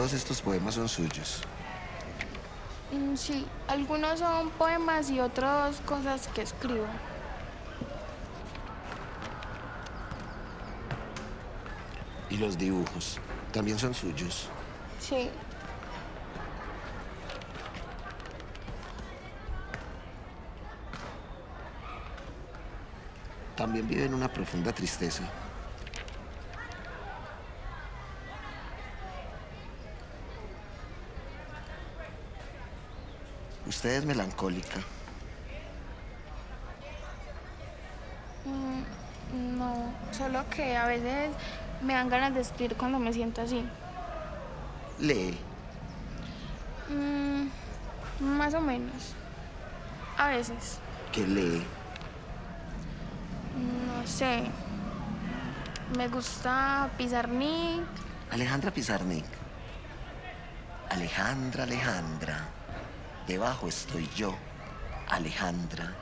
todos estos poemas son suyos. Sí, algunos son poemas y otros cosas que escribo. Y los dibujos también son suyos. Sí. También vive en una profunda tristeza. Usted es melancólica. No, solo que a veces me dan ganas de escribir cuando me siento así. Lee. Más o menos. A veces. ¿Qué lee? No sé. Me gusta Pizarnik. Alejandra Pizarnik. Alejandra, Alejandra. Debajo estoy yo, Alejandra.